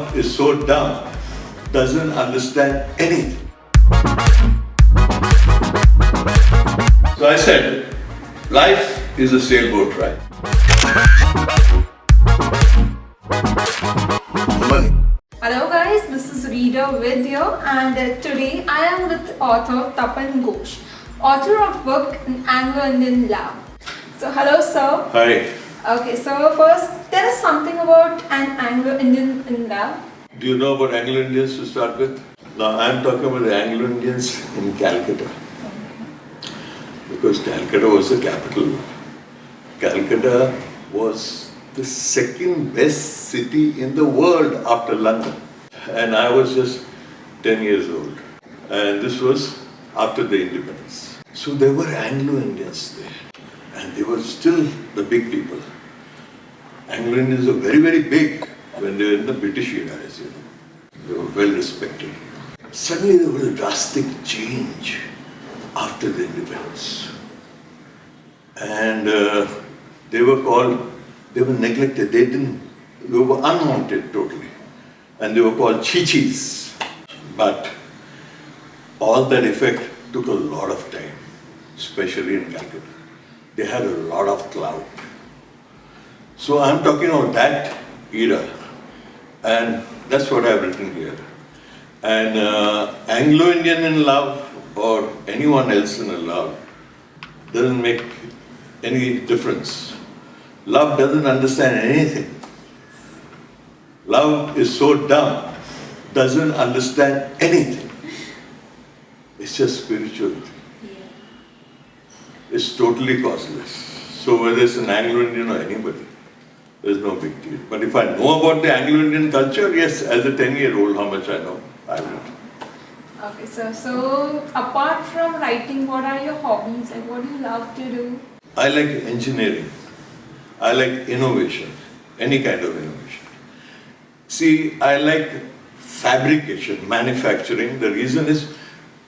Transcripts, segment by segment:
Love is so dumb, doesn't understand anything. So I said, life is a sailboat ride. Money. Hello guys, this is reader Vidhya and today I am with author Tapan Ghosh, author of book An Anglo Indian Love. So hello sir. Hi. Okay, so first tell us something about An Anglo Indian in Love. Do you know about Anglo Indians to start with? Now I'm talking about the Anglo Indians in Calcutta. Because Calcutta was the capital. Calcutta was the second best city in the world after London. And I was just 10 years old. And this was after the independence. So there were Anglo Indians there. And they were still the big people. Anglo Indians were very, very big when they were in the British era, as you know. They were well respected. Suddenly there was a drastic change after the independence. And they were neglected, they were unwanted totally. And they were called chichis. But all that effect took a lot of time, especially in Calcutta. They had a lot of clout. So I'm talking about that era. And that's what I've written here. And Anglo-Indian in love or anyone else in a love doesn't make any difference. Love doesn't understand anything. Love is so dumb, doesn't understand anything. It's just spirituality. It's totally causeless. So whether it's an Anglo-Indian or anybody, there's no big deal. But if I know about the Anglo-Indian culture, yes, as a 10-year-old, how much I know, I will. Okay, so apart from writing, what are your hobbies? Like what do you love to do? I like engineering. I like innovation, any kind of innovation. See, I like fabrication, manufacturing. The reason is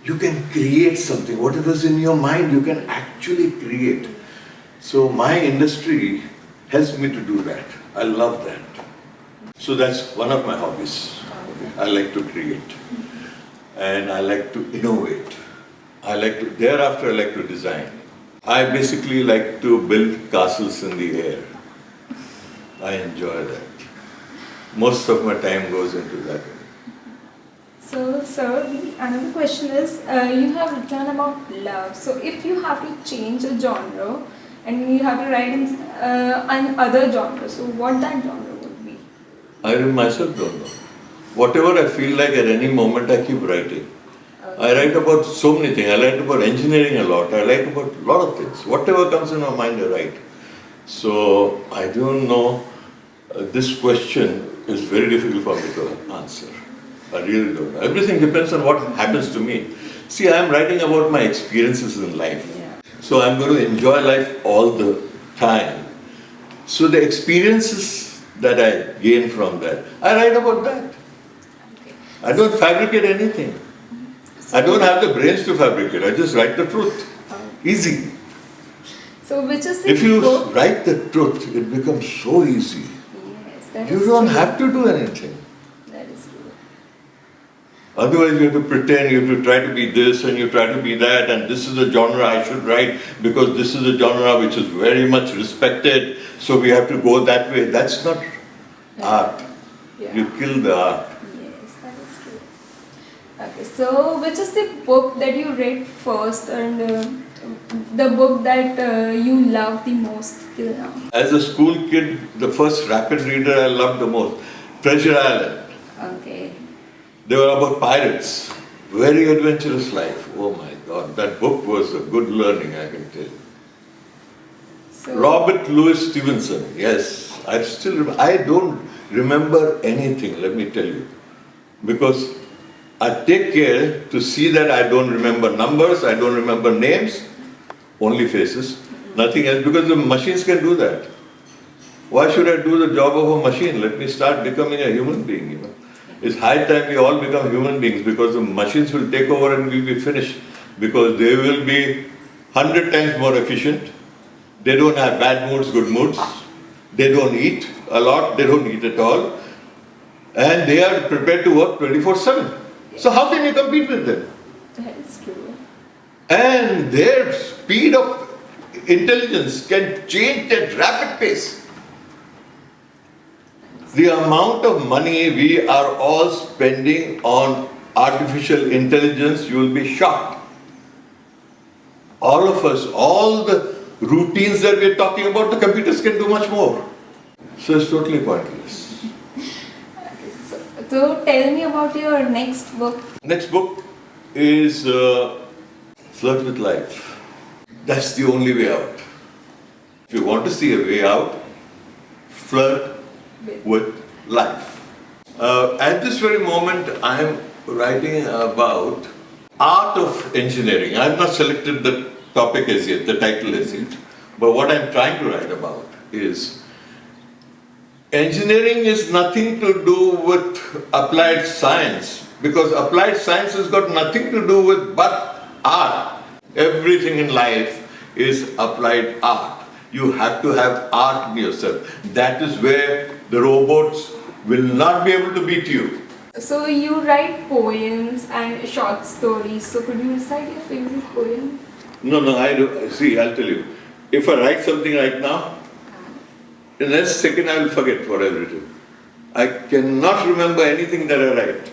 you can create something. Whatever's in your mind, you can actually create. So my industry helps me to do that. I love that. So that's one of my hobbies. I like to create. And I like to innovate. Thereafter I like to design. I basically like to build castles in the air. I enjoy that. Most of my time goes into that. So, sir, another question is, you have written about love. So, if you have to change a genre and you have to write in another genre, so what that genre would be? I myself don't know. Whatever I feel like at any moment, I keep writing. I write about so many things. I write about engineering a lot. I write about a lot of things. Whatever comes in my mind, I write. So, I don't know. This question is very difficult for me to answer. I really don't know. Everything depends on what happens to me. See, I am writing about my experiences in life. So I'm going to enjoy life all the time. So the experiences that I gain from that, I write about that. I don't fabricate anything. I don't have the brains to fabricate. I just write the truth. Easy. So which is the If you book? write the truth, it becomes so easy. Yes, that You is don't true. have to do anything. That is true. Otherwise, you have to pretend, you have to try to be this and you try to be that, and this is the genre I should write because this is a genre which is very much respected, so we have to go that way. That's not art. Yeah. You kill the art. Yes, that is true. Okay, so which is the book that you read first and the book that you love the most till now? As a school kid, the first rapid reader I loved the most, Treasure Island. Okay. They were about pirates. Very adventurous life. Oh my God, that book was a good learning, I can tell you. So, Robert Louis Stevenson, yes. I don't remember anything, let me tell you. Because I take care to see that I don't remember numbers, I don't remember names, only faces, nothing else, because the machines can do that. Why should I do the job of a machine? Let me start becoming a human being, you know. It's high time we all become human beings because the machines will take over and we'll be finished. Because they will be 100 times more efficient. They don't have bad moods, good moods. They don't eat a lot, they don't eat at all. And they are prepared to work 24/7. So how can you compete with them? That is true. And their speed of intelligence can change at rapid pace. The amount of money we are all spending on artificial intelligence, you will be shocked. All of us, all the routines that we're talking about, the computers can do much more. So it's totally pointless. So tell me about your next book. Next book is Flirt with Life. That's the only way out. If you want to see a way out, flirt with life. At this very moment, I am writing about art of engineering. I have not selected the topic as yet, the title as yet. But what I am trying to write about is engineering is nothing to do with applied science, because applied science has got nothing to do with but art. Everything in life is applied art. You have to have art in yourself. That is where the robots will not be able to beat you. So you write poems and short stories. So could you recite your favorite poem? No, I do. See, I'll tell you. If I write something right now, in the next second I will forget what I've written. I cannot remember anything that I write.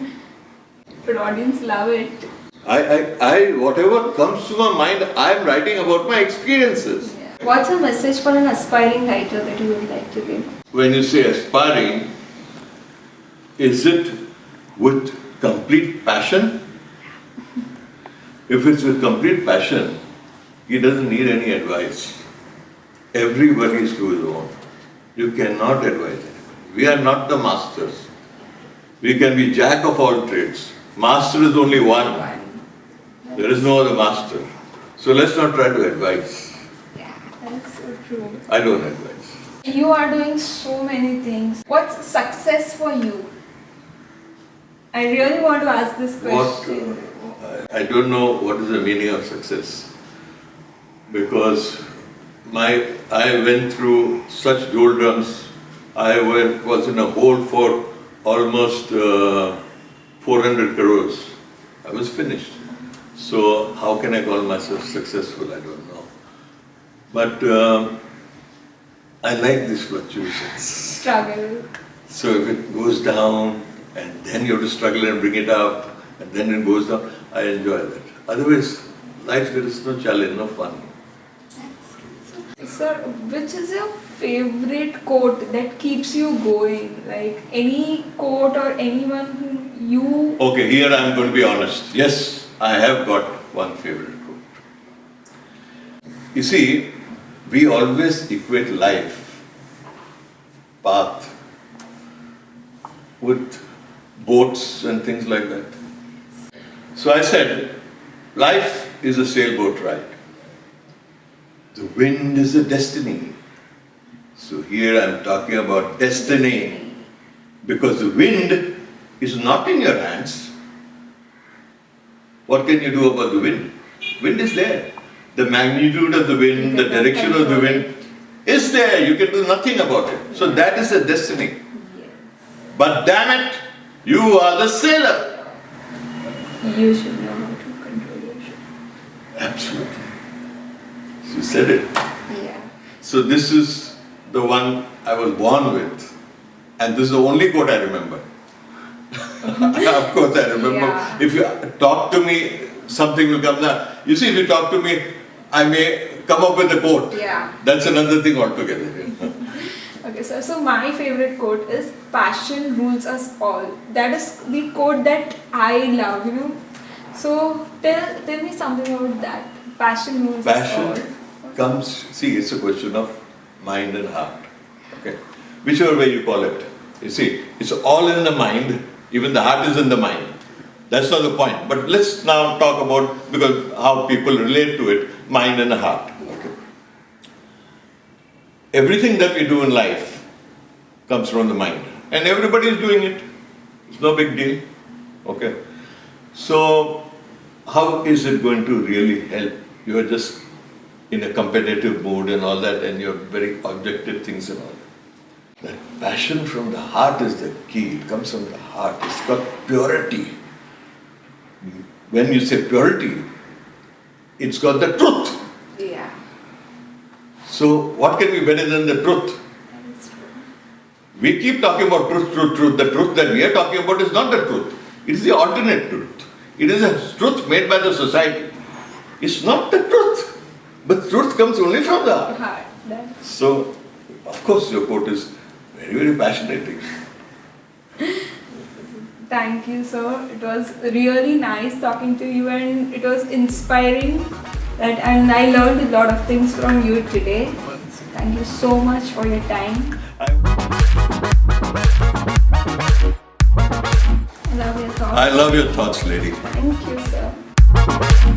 But audience love it. I whatever comes to my mind, I am writing about my experiences. Yeah. What's a message for an aspiring writer that you would like to give? When you say aspiring, is it with complete passion? If it's with complete passion, he doesn't need any advice. Everybody is to his own. You cannot advise anybody. We are not the masters. We can be jack of all trades. Master is only one. There is no other master. So let's not try to advise. Yeah, that's so true. I don't advise. You are doing so many things. What's success for you? I really want to ask this question. I don't know what is the meaning of success, because I went through such doldrums. I was in a hole for almost 400 crores. I was finished. So how can I call myself successful? I don't know. But I like these fluctuations. Struggle. So if it goes down and then you have to struggle and bring it up and then it goes down, I enjoy that. Otherwise, life there is no challenge, no fun. Sir, which is your favorite quote that keeps you going? Like any quote or anyone whom you... Okay, here I am going to be honest. Yes, I have got one favorite quote. You see, we always equate life, path, with boats and things like that. So I said, life is a sailboat ride. The wind is a destiny. So here I am talking about destiny. Because the wind is not in your hands. What can you do about the wind? Wind is there. The magnitude of the wind, the direction of the wind is there. You can do nothing about it. So that is a destiny. But damn it, you are the sailor. You should know how to control your ship. Absolutely. You said it. Yeah. So this is the one I was born with. And this is the only quote I remember. Of course I remember. Yeah. If you talk to me, something will come down. You see, if you talk to me, I may come up with a quote. Yeah. That's another thing altogether. Okay, sir. So my favorite quote is "Passion rules us all." That is the quote that I love. So tell me something about that. Passion rules us all. Passion comes. See, it's a question of mind and heart. Okay, whichever way you call it. You see, it's all in the mind. Even the heart is in the mind. That's not the point. But let's now talk about, because how people relate to it, mind and heart. Okay. Everything that we do in life comes from the mind. And everybody is doing it. It's no big deal. Okay. So, how is it going to really help? You are just in a competitive mood and all that, and you're very objective things and all that. That passion from the heart is the key. It comes from the heart. It's got purity. When you say purity, it's got the truth. Yeah. So what can be better than the truth? That is true. We keep talking about truth, truth, truth. The truth that we are talking about is not the truth. It is the alternate truth. It is a truth made by the society. It's not the truth. But truth comes only from the heart. Heart. That's So, of course, your quote is very, very passionate. Thank you, sir. It was really nice talking to you, and it was inspiring. And I learned a lot of things from you today. Thank you so much for your time. I love your thoughts. I love your thoughts, lady. Thank you, sir.